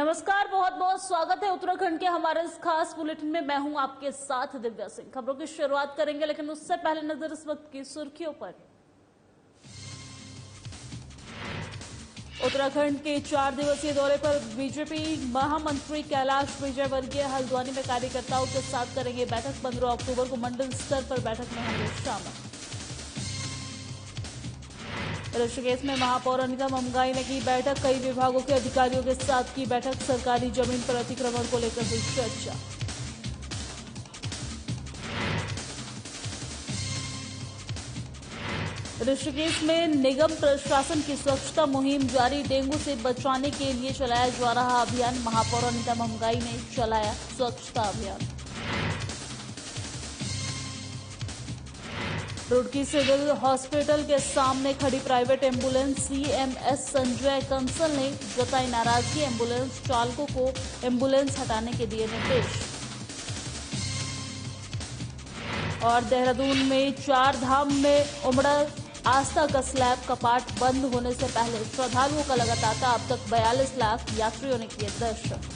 नमस्कार, बहुत बहुत स्वागत है उत्तराखंड के हमारे इस खास बुलेटिन में। मैं हूं आपके साथ दिव्या सिंह। खबरों की शुरुआत करेंगे, लेकिन उससे पहले नजर इस वक्त की सुर्खियों पर। उत्तराखंड के 4 दिवसीय दौरे पर बीजेपी महामंत्री कैलाश विजयवर्गीय हल्द्वानी में कार्यकर्ताओं के साथ करेंगे बैठक। 15 अक्टूबर को मंडल स्तर पर बैठक में होंगे शामिल। ऋषिकेश में महापौर अनिता ममगाई ने की बैठक। कई विभागों के अधिकारियों के साथ की बैठक। सरकारी जमीन पर अतिक्रमण को लेकर हुई चर्चा। ऋषिकेश में निगम प्रशासन की स्वच्छता मुहिम जारी। डेंगू से बचाने के लिए चलाया जा रहा अभियान। महापौर अनिता ममगाई ने चलाया स्वच्छता अभियान। रुड़की सिविल हॉस्पिटल के सामने खड़ी private ambulance. CMS Sanjay Kansal ने जताई नाराजगी। एम्बुलेंस चालकों को एम्बुलेंस हटाने के दिए निर्देश। और देहरादून में 4 धाम में उमड़ा आस्था का स्लैब। कपाट बंद होने से पहले श्रद्धालुओं का लगा तांता। अब तक 42 लाख यात्रियों ने किए दर्शन।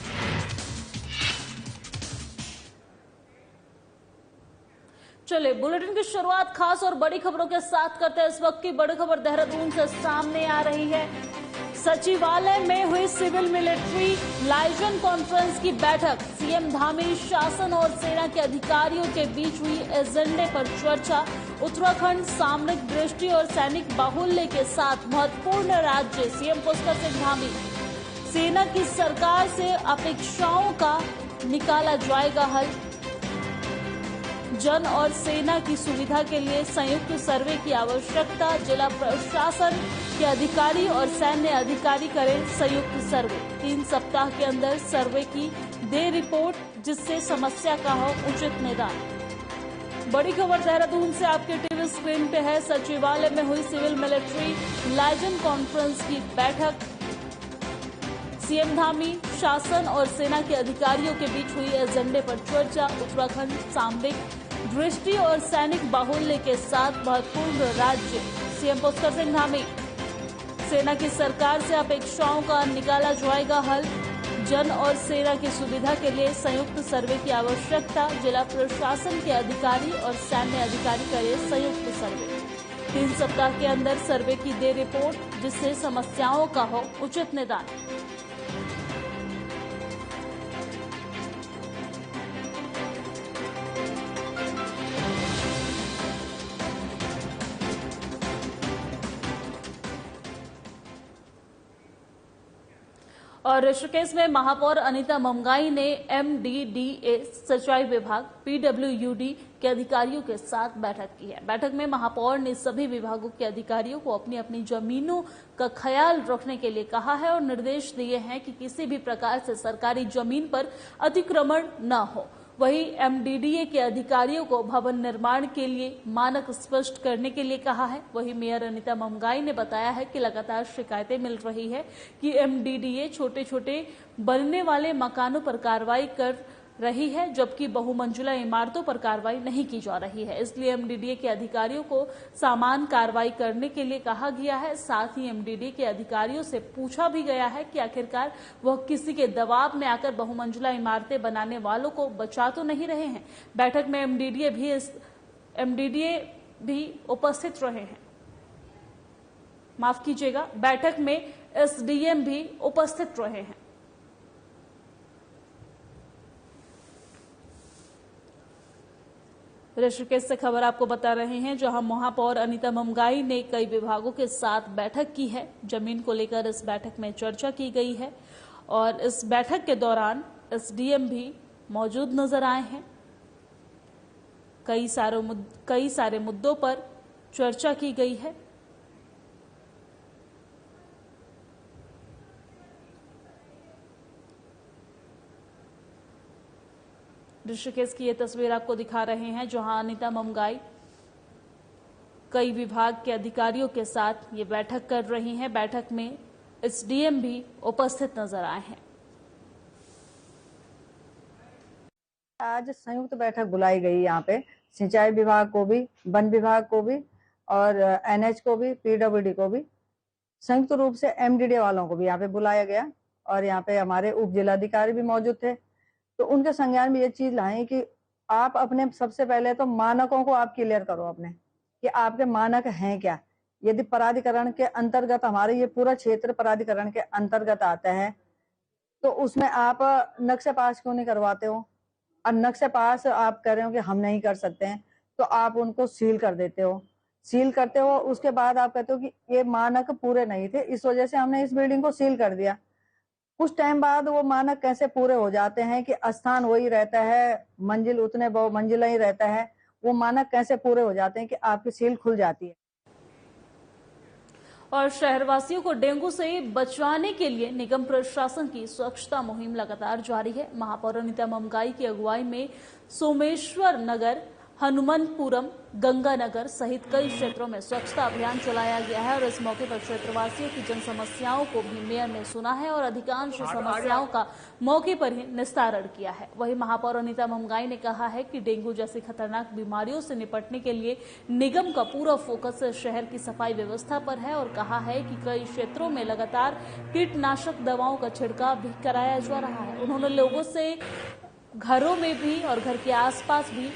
चलिए, बुलेटिन की शुरुआत खास और बड़ी खबरों के साथ करते हैं। इस वक्त की बड़ी खबर देहरादून से सामने आ रही है। सचिवालय में हुई सिविल मिलिट्री लाइजन कॉन्फ्रेंस की बैठक। सीएम धामी, शासन और सेना के अधिकारियों के बीच हुई एजेंडे पर चर्चा। उत्तराखंड सामरिक दृष्टि और सैनिक बाहुल्य के साथ महत्वपूर्ण राज्य। सीएम पुष्कर सिंह धामी, सेना की सरकार से अपेक्षाओं का निकाला जाएगा हल। जन और सेना की सुविधा के लिए संयुक्त सर्वे की आवश्यकता। जिला प्रशासन के अधिकारी और सैन्य अधिकारी करें संयुक्त सर्वे। 3 सप्ताह के अंदर सर्वे की दे रिपोर्ट, जिससे समस्या का हो उचित निदान। बड़ी खबर देहरादून से आपके टीवी स्क्रीन पे है। सचिवालय में हुई सिविल मिलिट्री लाइजन कॉन्फ्रेंस की बैठक। सीएम धामी, शासन और सेना के अधिकारियों के बीच हुई एजेंडे पर चर्चा। उत्तराखंड सामरिक दृष्टि और सैनिक बाहुल्य के साथ महत्वपूर्ण राज्य। सीएम पुष्कर सिंह धामी, सेना की सरकार से अपेक्षाओं का निकाला जाएगा हल। जन और सेना की सुविधा के लिए संयुक्त सर्वे की आवश्यकता। जिला प्रशासन के अधिकारी और सैन्य अधिकारी करें संयुक्त सर्वे। 3 सप्ताह के अंदर सर्वे की दे रिपोर्ट, जिससे समस्याओं का हो उचित निदान। और ऋषिकेश में महापौर अनिता ममगाई ने एमडीडीए, सिंचाई विभाग, पीडब्ल्यूडी के अधिकारियों के साथ बैठक की है। बैठक में महापौर ने सभी विभागों के अधिकारियों को अपनी अपनी जमीनों का ख्याल रखने के लिए कहा है और निर्देश दिए हैं कि किसी भी प्रकार से सरकारी जमीन पर अतिक्रमण न हो। वहीं एमडीडीए के अधिकारियों को भवन निर्माण के लिए मानक स्पष्ट करने के लिए कहा है। वहीं मेयर अनिता ममगाई ने बताया है कि लगातार शिकायतें मिल रही है कि एमडीडीए छोटे छोटे बनने वाले मकानों पर कार्रवाई कर रही है, जबकि बहुमंजिला इमारतों पर कार्रवाई नहीं की जा रही है। इसलिए एमडीडीए के अधिकारियों को समान कार्रवाई करने के लिए कहा गया है। साथ ही एमडीडीए के अधिकारियों से पूछा भी गया है कि आखिरकार वह किसी के दबाव में आकर बहुमंजिला इमारतें बनाने वालों को बचा तो नहीं रहे हैं। बैठक में एमडीडीए भी उपस्थित रहे हैं। माफ कीजिएगा, बैठक में एसडीएम भी उपस्थित रहे हैं। ऋषिकेश से खबर आपको बता रहे हैं, जहां महापौर अनिता ममगाई ने कई विभागों के साथ बैठक की है। जमीन को लेकर इस बैठक में चर्चा की गई है और इस बैठक के दौरान एसडीएम भी मौजूद नजर आए हैं। कई सारे मुद्दों पर चर्चा की गई है। ऋषिकेश की ये तस्वीर आपको दिखा रहे हैं, जहां अनिता ममगाई कई विभाग के अधिकारियों के साथ ये बैठक कर रही हैं। बैठक में एसडीएम भी उपस्थित नजर आए हैं। आज संयुक्त बैठक बुलाई गई यहाँ पे, सिंचाई विभाग को भी, वन विभाग को भी और एनएच को भी, पीडब्ल्यूडी को भी, संयुक्त रूप से एमडीडीए वालों को भी यहाँ पे बुलाया गया और यहाँ पे हमारे उप जिलाधिकारी भी मौजूद थे। तो उनके संज्ञान में ये चीज लाए कि आप अपने सबसे पहले तो मानकों को आप क्लियर करो अपने, कि आपके मानक हैं क्या। यदि प्राधिकरण के अंतर्गत, हमारे ये पूरा क्षेत्र प्राधिकरण के अंतर्गत आता है, तो उसमें आप नक्शे पास क्यों नहीं करवाते हो? और नक्शे पास आप कह रहे हो कि हम नहीं कर सकते हैं, तो आप उनको सील कर देते हो। सील करते हो, उसके बाद आप कहते हो कि ये मानक पूरे नहीं थे, इस वजह से हमने इस बिल्डिंग को सील कर दिया। कुछ टाइम बाद वो मानक कैसे पूरे हो जाते हैं कि स्थान वही रहता है, मंजिल उतने मंजिला ही रहता है, वो मानक कैसे पूरे हो जाते हैं कि आपकी सील खुल जाती है। और शहरवासियों को डेंगू से बचाने के लिए निगम प्रशासन की स्वच्छता मुहिम लगातार जारी है। महापौर अनीता ममगाई की अगुवाई में सोमेश्वर नगर, हनुमानपुरम, गंगानगर सहित कई क्षेत्रों में स्वच्छता अभियान चलाया गया है और इस मौके पर क्षेत्रवासियों की जन समस्याओं को भी मेयर ने सुना है और अधिकांश समस्याओं का मौके पर ही निस्तारण किया है। वहीं महापौर अनीता ममगाई ने कहा है कि डेंगू जैसी खतरनाक बीमारियों से निपटने के लिए निगम का पूरा फोकस शहर की सफाई व्यवस्था पर है और कहा है कि कई क्षेत्रों में लगातार कीटनाशक दवाओं का छिड़काव भी कराया जा रहा है। उन्होंने लोगों से घरों में भी और घर के आसपास भी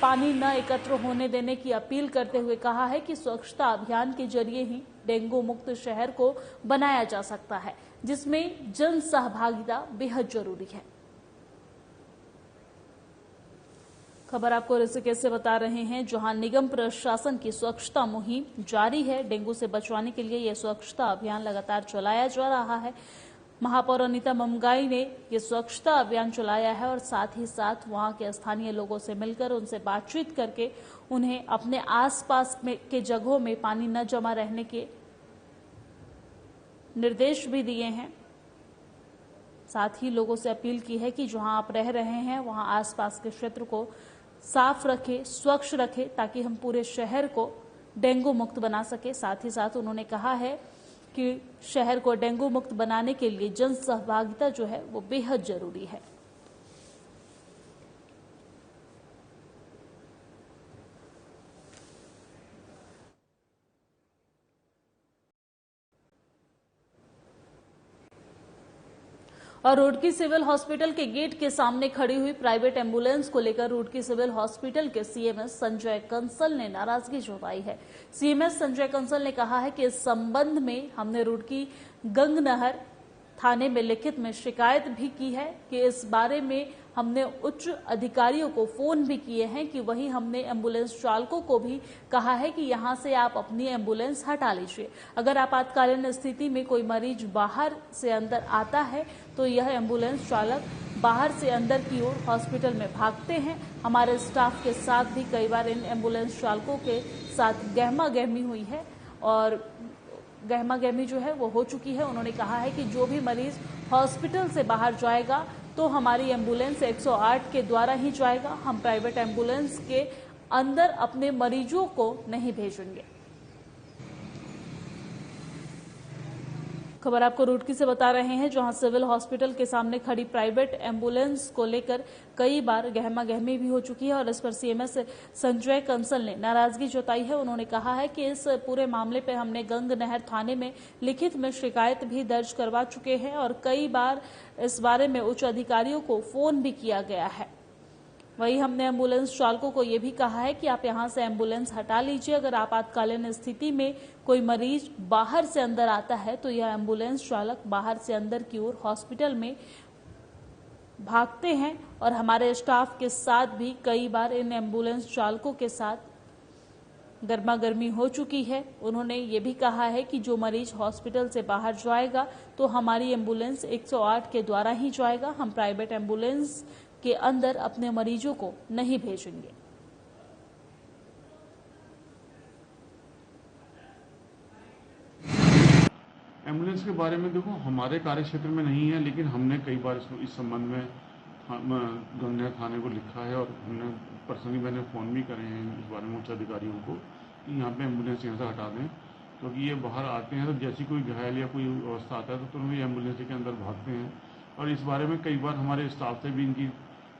पानी न एकत्र होने देने की अपील करते हुए कहा है कि स्वच्छता अभियान के जरिए ही डेंगू मुक्त शहर को बनाया जा सकता है, जिसमें जन सहभागिता बेहद जरूरी है। खबर आपको ऋषिकेश से बता रहे हैं, जहां निगम प्रशासन की स्वच्छता मुहिम जारी है। डेंगू से बचवाने के लिए यह स्वच्छता अभियान लगातार चलाया जा रहा है। महापौर अनीता ममगाई ने ये स्वच्छता अभियान चलाया है और साथ ही साथ वहां के स्थानीय लोगों से मिलकर उनसे बातचीत करके उन्हें अपने आसपास के जगहों में पानी न जमा रहने के निर्देश भी दिए हैं। साथ ही लोगों से अपील की है कि जहां आप रह रहे हैं वहां आसपास के क्षेत्र को साफ रखें, स्वच्छ रखें, ताकि हम पूरे शहर को डेंगू मुक्त बना सके। साथ ही साथ उन्होंने कहा है कि शहर को डेंगू मुक्त बनाने के लिए जन सहभागिता जो है वो बेहद जरूरी है। और रुड़की सिविल हॉस्पिटल के गेट के सामने खड़ी हुई प्राइवेट एम्बुलेंस को लेकर रुड़की सिविल हॉस्पिटल के सीएमएस संजय कंसल ने नाराजगी जताई है। सीएमएस संजय कंसल ने कहा है कि इस संबंध में हमने रुड़की गंगनहर थाने में लिखित में शिकायत भी की है कि इस बारे में हमने उच्च अधिकारियों को फोन भी किए हैं कि वही हमने एम्बुलेंस चालकों को भी कहा है कि यहां से आप अपनी एम्बुलेंस हटा लीजिए। अगर आपातकालीन स्थिति में कोई मरीज बाहर से अंदर आता है तो यह एम्बुलेंस चालक बाहर से अंदर की ओर हॉस्पिटल में भागते हैं। हमारे स्टाफ के साथ भी कई बार इन एम्बुलेंस चालकों के साथ गहमा गहमी हुई है और गहमा गहमी जो है वो हो चुकी है। उन्होंने कहा है कि जो भी मरीज हॉस्पिटल से बाहर जाएगा तो हमारी एम्बुलेंस 108 के द्वारा ही जाएगा। हम प्राइवेट एम्बुलेंस के अंदर अपने मरीजों को नहीं भेजेंगे। खबर आपको रुड़की से बता रहे हैं, जहां सिविल हॉस्पिटल के सामने खड़ी प्राइवेट एम्बुलेंस को लेकर कई बार गहमा गहमी भी हो चुकी है और इस पर सीएमएस संजय कंसल ने नाराजगी जताई है। उन्होंने कहा है कि इस पूरे मामले पर हमने गंगनहर थाने में लिखित में शिकायत भी दर्ज करवा चुके हैं और कई बार इस बारे में उच्च अधिकारियों को फोन भी किया गया है। वही हमने एम्बुलेंस चालकों को यह भी कहा है कि आप यहां से एम्बुलेंस हटा लीजिए। अगर आपातकालीन स्थिति में कोई मरीज बाहर से अंदर आता है तो यह एम्बुलेंस चालक बाहर से अंदर की ओर हॉस्पिटल में भागते हैं और हमारे स्टाफ के साथ भी कई बार इन एम्बुलेंस चालकों के साथ गर्मा गर्मी हो चुकी है। उन्होंने ये भी कहा है कि जो मरीज हॉस्पिटल से बाहर जाएगा तो हमारी एम्बुलेंस 108 के द्वारा ही जाएगा। हम प्राइवेट एम्बुलेंस के अंदर अपने मरीजों को नहीं भेजेंगे। एम्बुलेंस के बारे में देखो, हमारे कार्य क्षेत्र में नहीं है, लेकिन हमने कई बार इस संबंध में गंगनहर थाने को लिखा है और हमने पर्सनली मैंने फ़ोन भी करे हैं इस बारे में उच्च अधिकारियों को कि यहाँ पे एम्बुलेंस यहाँ से हटा दें, क्योंकि ये बाहर आते हैं तो जैसी कोई घायल या कोई अवस्था आता है तो तुरंत ये एम्बुलेंस के अंदर भागते हैं। और इस बारे में कई बार हमारे स्टाफ से भी इनकी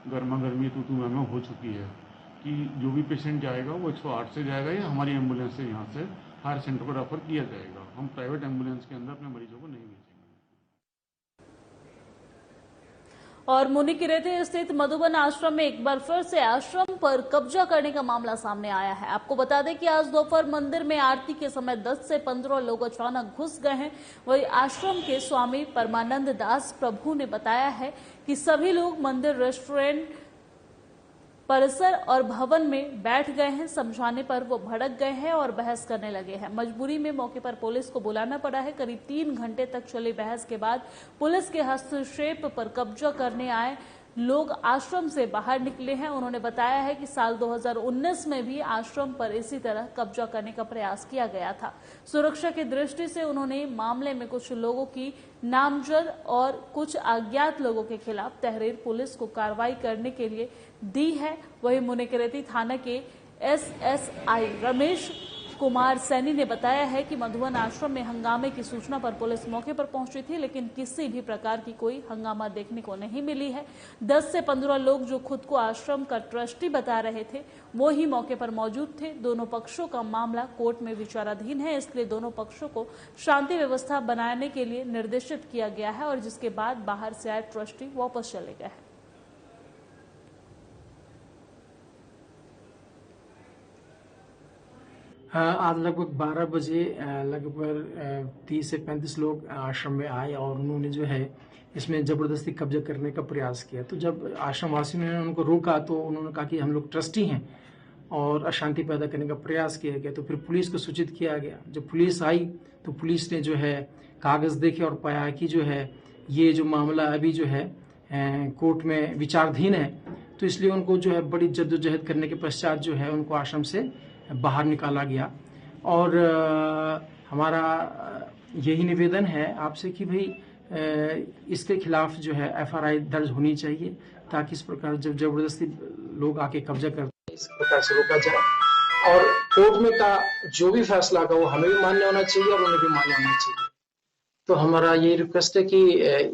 गर्मा गर्मी तू में हो चुकी है कि जो भी पेशेंट जाएगा वो 108 से जाएगा या हमारी एम्बुलेंस से यहाँ से हायर सेंटर को रेफर किया जाएगा। हम प्राइवेट एम्बुलेंस के अंदर अपने मरीजों को नहीं भेजेंगे। और मुनिकीरेती स्थित मधुबन आश्रम में एक बार फिर से आश्रम पर कब्जा करने का मामला सामने आया है। आपको बता दें कि आज दोपहर मंदिर में आरती के समय 10 से 15 लोग अचानक घुस गए हैं। वही आश्रम के स्वामी परमानंद दास प्रभु ने बताया है कि सभी लोग मंदिर, रेस्टोरेंट, परिसर और भवन में बैठ गए हैं। समझाने पर वो भड़क गए हैं और बहस करने लगे हैं। मजबूरी में मौके पर पुलिस को बुलाना पड़ा है। करीब 3 घंटे तक चली बहस के बाद पुलिस के हस्तक्षेप पर कब्जा करने आए लोग आश्रम से बाहर निकले हैं। उन्होंने बताया है कि साल 2019 में भी आश्रम पर इसी तरह कब्जा करने का प्रयास किया गया था। सुरक्षा की दृष्टि से उन्होंने मामले में कुछ लोगों की नामजद और कुछ अज्ञात लोगों के खिलाफ तहरीर पुलिस को कार्रवाई करने के लिए दी है। वहीं मुनिकीरेती थाना के SSI रमेश कुमार सैनी ने बताया है कि मधुबन आश्रम में हंगामे की सूचना पर पुलिस मौके पर पहुंची थी, लेकिन किसी भी प्रकार की कोई हंगामा देखने को नहीं मिली है। 10 से 15 लोग जो खुद को आश्रम का ट्रस्टी बता रहे थे वो ही मौके पर मौजूद थे। दोनों पक्षों का मामला कोर्ट में विचाराधीन है, इसलिए दोनों पक्षों को शांति व्यवस्था बनाने के लिए निर्देशित किया गया है और जिसके बाद बाहर से आए ट्रस्टी वापस चले गए हैं। आज लगभग 12 बजे लगभग 30 से 35 लोग आश्रम में आए और उन्होंने जो है इसमें जबरदस्ती कब्जा करने का प्रयास किया। तो जब आश्रम वासियों ने उनको रोका तो उन्होंने कहा कि हम लोग ट्रस्टी हैं और अशांति पैदा करने का प्रयास किया गया। तो फिर पुलिस को सूचित किया गया। जब पुलिस आई तो पुलिस ने जो है कागज देखे और पाया कि जो है ये जो मामला अभी जो है कोर्ट में विचाराधीन है, तो इसलिए उनको जो है बड़ी जद्दोजहद करने के पश्चात जो है उनको आश्रम से बाहर निकाला गया। और हमारा यही निवेदन है आपसे कि भाई इसके खिलाफ जो है FRI दर्ज होनी चाहिए, ताकि इस प्रकार जब जबरदस्ती लोग आके कब्जा करते हैं इस प्रकार से रोका जाए और कोर्ट में का जो भी फैसला का वो हमें भी मान्य होना चाहिए और उन्हें भी मान्य होना चाहिए। तो हमारा ये रिक्वेस्ट है कि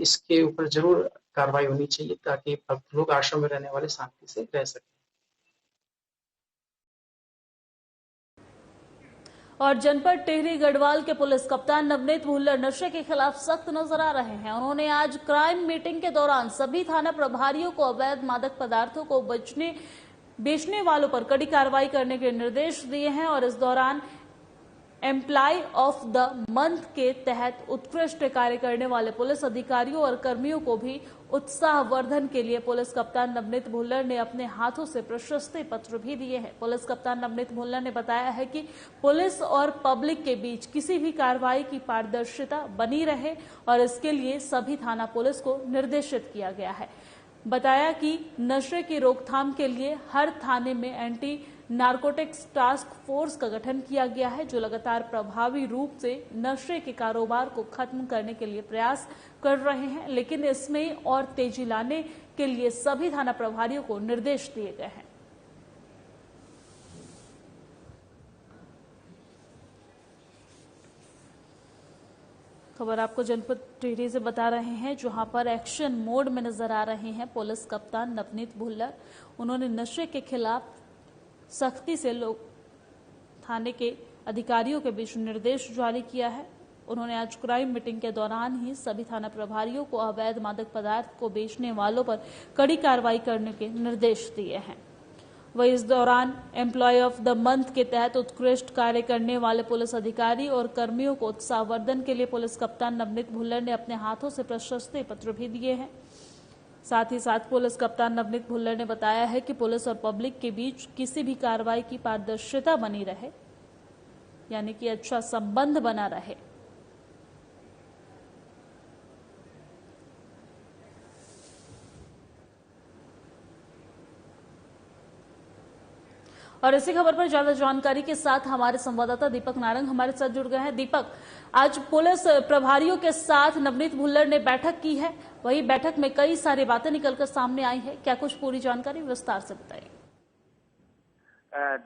इसके ऊपर जरूर कार्रवाई होनी चाहिए ताकि भक्त लोग आश्रम में रहने वाले शांति से रह सकें। और जनपद टिहरी गढ़वाल के पुलिस कप्तान नवनीत भुल्लर नशे के खिलाफ सख्त नजर आ रहे हैं। उन्होंने आज क्राइम मीटिंग के दौरान सभी थाना प्रभारियों को अवैध मादक पदार्थों को बेचने वालों पर कड़ी कार्रवाई करने के निर्देश दिए हैं और इस दौरान एम्प्लॉय ऑफ द मंथ के तहत उत्कृष्ट कार्य करने वाले पुलिस अधिकारियों और कर्मियों को भी उत्साहवर्धन के लिए पुलिस कप्तान नवनीत भुल्लर ने अपने हाथों से प्रशस्ति पत्र भी दिए हैं। पुलिस कप्तान नवनीत भुल्लर ने बताया है कि पुलिस और पब्लिक के बीच किसी भी कार्रवाई की पारदर्शिता बनी रहे और इसके लिए सभी थाना पुलिस को निर्देशित किया गया है। बताया कि नशे की रोकथाम के लिए हर थाने में एंटी नारकोटिक्स टास्क फोर्स का गठन किया गया है, जो लगातार प्रभावी रूप से नशे के कारोबार को खत्म करने के लिए प्रयास कर रहे हैं, लेकिन इसमें और तेजी लाने के लिए सभी थाना प्रभारियों को निर्देश दिए गए हैं। खबर आपको जनपद टिहरी से बता रहे हैं, जहां पर एक्शन मोड में नजर आ रहे हैं पुलिस कप्तान नवनीत भुल्लर। उन्होंने नशे के खिलाफ सख्ती से लोग थाने के अधिकारियों के बीच निर्देश जारी किया है। उन्होंने आज क्राइम मीटिंग के दौरान ही सभी थाना प्रभारियों को अवैध मादक पदार्थ को बेचने वालों पर कड़ी कार्रवाई करने के निर्देश दिए हैं। वही इस दौरान एम्प्लॉय ऑफ द मंथ के तहत उत्कृष्ट कार्य करने वाले पुलिस अधिकारी और कर्मियों को उत्साहवर्धन के लिए पुलिस कप्तान नवनीत भुल्लर ने अपने हाथों से प्रशस्ति पत्र भी दिए हैं। साथ ही साथ पुलिस कप्तान नवनीत भुल्लर ने बताया है कि पुलिस और पब्लिक के बीच किसी भी कार्रवाई की पारदर्शिता बनी रहे, यानी कि अच्छा संबंध बना रहे। और इसी खबर पर ज्यादा जानकारी के साथ हमारे संवाददाता दीपक नारंग हमारे साथ जुड़ गए हैं। दीपक, आज पुलिस प्रभारियों के साथ नवनीत भुल्लर ने बैठक की है, वही बैठक में कई सारी बातें निकलकर सामने आई है, क्या कुछ पूरी जानकारी विस्तार से बताइए।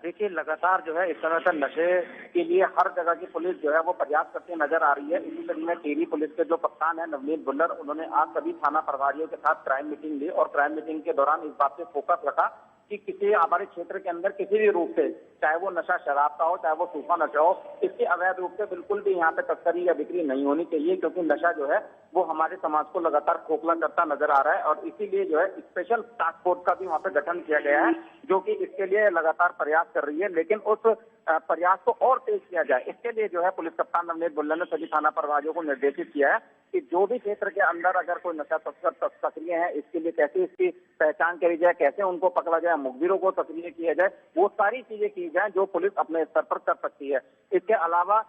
देखिए, लगातार जो है इस समय पर नशे के लिए हर जगह की पुलिस जो है वो प्रयास करती नजर आ रही है। इसी कड़ी में टिहरी पुलिस के जो कप्तान है नवनीत भुल्लर, उन्होंने आज सभी थाना प्रभारियों के साथ क्राइम मीटिंग ली और क्राइम मीटिंग के दौरान इस बात पे फोकस रखा कि किसी हमारे क्षेत्र के अंदर किसी भी रूप से चाहे वो नशा शराब का हो, चाहे वो सूखा नशा हो, इसकी अवैध रूप से बिल्कुल भी यहाँ पे तस्करी या बिक्री नहीं होनी चाहिए, क्योंकि नशा जो है वो हमारे समाज को लगातार खोखला करता नजर आ रहा है। और इसीलिए जो है स्पेशल टास्क फोर्स का भी वहाँ पे गठन किया गया है, जो कि इसके लिए लगातार प्रयास कर रही है। लेकिन उस प्रयास को और तेज किया जाए, इसके लिए जो है पुलिस कप्तान नवनीत बुल्लर ने सभी थाना प्रभारियों को निर्देशित किया है कि जो भी क्षेत्र के अंदर अगर कोई नशा तस्कर सक्रिय है, इसके लिए कैसे इसकी पहचान करी जाए, कैसे उनको पकड़ा जाए, मुखबिरों को सक्रिय किया जाए, वो सारी चीजें की जाए जो पुलिस अपने स्तर पर कर सकती है। इसके अलावा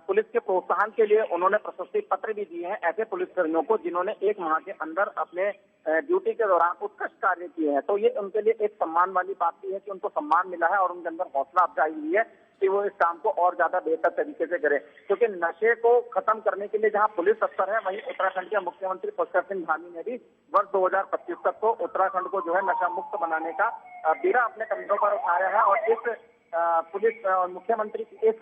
पुलिस के प्रोत्साहन के लिए उन्होंने प्रशस्ति पत्र भी दिए हैं ऐसे पुलिसकर्मियों को जिन्होंने 1 माह के अंदर अपने ड्यूटी के दौरान उत्कृष्ट कार्य किए हैं। तो ये उनके लिए एक सम्मान वाली बात भी है कि उनको सम्मान मिला है और उनके अंदर हौसला अफजाई हुई है कि वो इस काम को और ज्यादा बेहतर तरीके से करें। क्योंकि नशे को खत्म करने के लिए जहां पुलिस तत्पर है, वहीं उत्तराखंड के मुख्यमंत्री पुष्कर सिंह धामी ने भी वर्ष 2025 तक को उत्तराखंड को जो है नशा मुक्त बनाने का बीड़ा अपने कंधों पर उठाया है। और इस पुलिस और मुख्यमंत्री की इस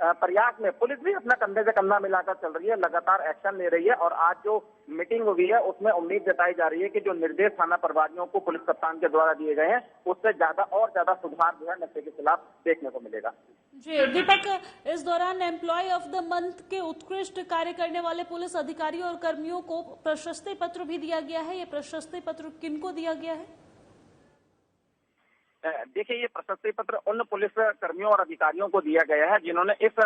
प्रयास में पुलिस भी अपना कंधे से कंधा मिलाकर चल रही है, लगातार एक्शन ले रही है। और आज जो मीटिंग हुई है उसमें उम्मीद जताई जा रही है कि जो निर्देश थाना प्रभारियों को पुलिस कप्तान के द्वारा दिए गए हैं, उससे ज्यादा और ज्यादा सुधार जो है नशे के खिलाफ देखने को मिलेगा। जी दीपक, इस दौरान एम्प्लॉय ऑफ द मंथ के उत्कृष्ट कार्य करने वाले पुलिस अधिकारियों और कर्मियों को प्रशस्ति पत्र भी दिया गया है। ये प्रशस्ति पत्र किनको दिया गया है? देखिए, ये प्रशस्ति पत्र उन पुलिस कर्मियों और अधिकारियों को दिया गया है जिन्होंने इस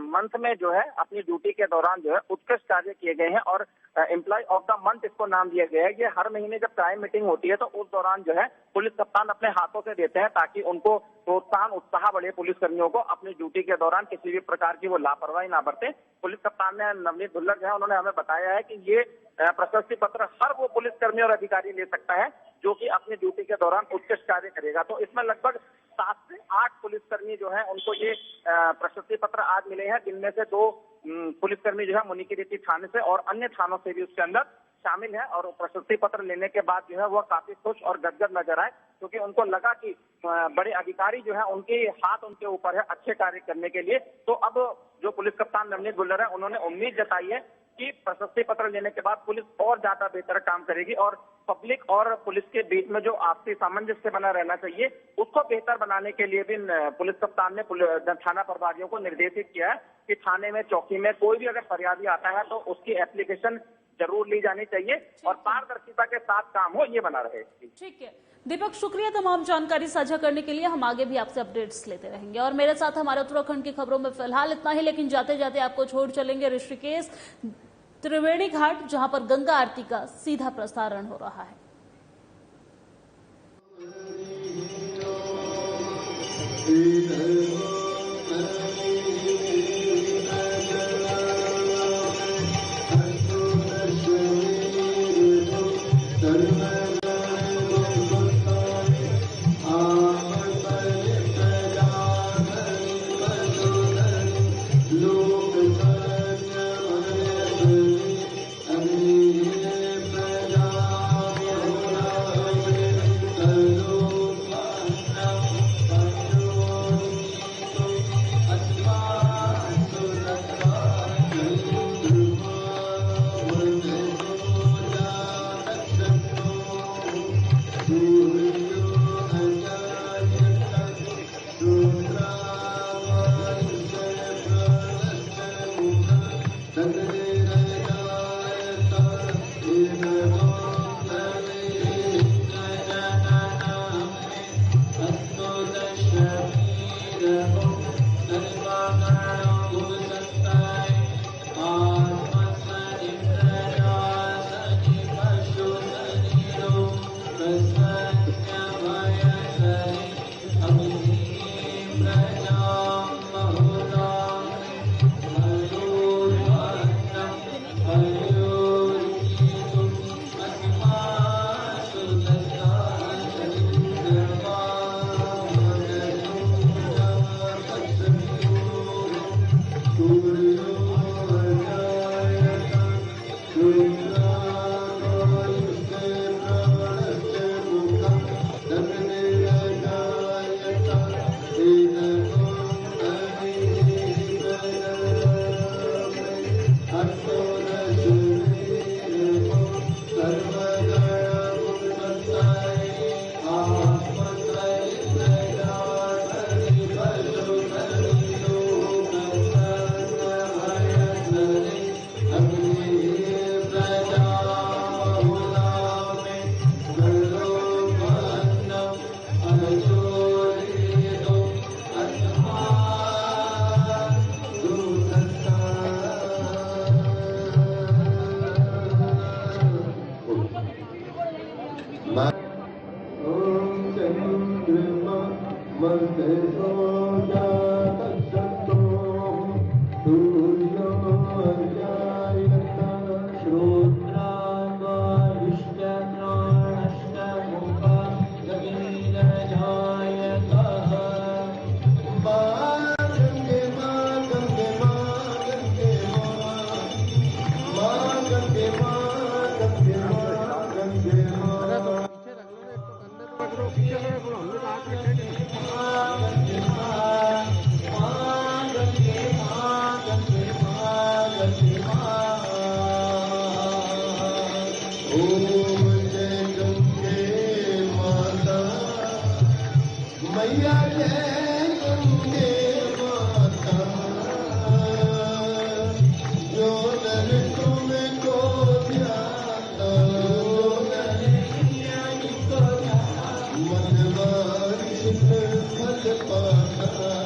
मंथ में जो है अपनी ड्यूटी के दौरान जो है उत्कृष्ट कार्य किए गए हैं। और एम्प्लॉय ऑफ द मंथ इसको नाम दिया गया है। ये हर महीने जब क्राइम मीटिंग होती है तो उस दौरान जो है पुलिस कप्तान अपने हाथों से देते हैं ताकि उनको प्रोत्साहन उत्साह बढ़े, पुलिस कर्मियों को अपनी ड्यूटी के दौरान किसी भी प्रकार की वो लापरवाही ना बरते। पुलिस कप्तान ने नवनीत भुल्लर जो है उन्होंने हमें बताया है कि ये प्रशस्ति पत्र हर वो पुलिस कर्मी और अधिकारी ले सकता है जो कि अपनी ड्यूटी के दौरान उत्कृष्ट कार्य करेगा। तो इसमें लगभग 7 से 8 पुलिसकर्मी जो है उनको ये प्रशस्ति पत्र आज मिले हैं, जिनमें से 2 पुलिसकर्मी जो है मुनिकीरेती थाने से और अन्य थानों से भी उसके अंदर शामिल है। और प्रशस्ति पत्र लेने के बाद जो है वह काफी खुश और गदगद नजर आए, क्योंकि उनको लगा कि बड़े अधिकारी जो है उनके हाथ उनके ऊपर है अच्छे कार्य करने के लिए। तो अब जो पुलिस कप्तान नवनीत भुल्लर है उन्होंने उम्मीद जताई है कि प्रशस्ति पत्र लेने के बाद पुलिस और ज्यादा बेहतर काम करेगी और पब्लिक और पुलिस के बीच में जो आपसी सामंजस्य बना रहना चाहिए उसको बेहतर बनाने के लिए भी पुलिस कप्तान ने थाना प्रभारियों को निर्देशित किया है कि थाने में, चौकी में कोई भी अगर फरियादी आता है तो उसकी एप्लीकेशन जरूर ली जानी चाहिए और पारदर्शिता के साथ काम हो, ये बना रहे। ठीक है दीपक, शुक्रिया तमाम जानकारी साझा करने के लिए। हम आगे भी आपसे अपडेट्स लेते रहेंगे और मेरे साथ हमारे उत्तराखंड की खबरों में फिलहाल इतना ही। लेकिन जाते जाते आपको छोड़ चलेंगे ऋषिकेश त्रिवेणी घाट, जहां पर गंगा आरती का सीधा प्रसारण हो रहा है। मन बारिश फल पाता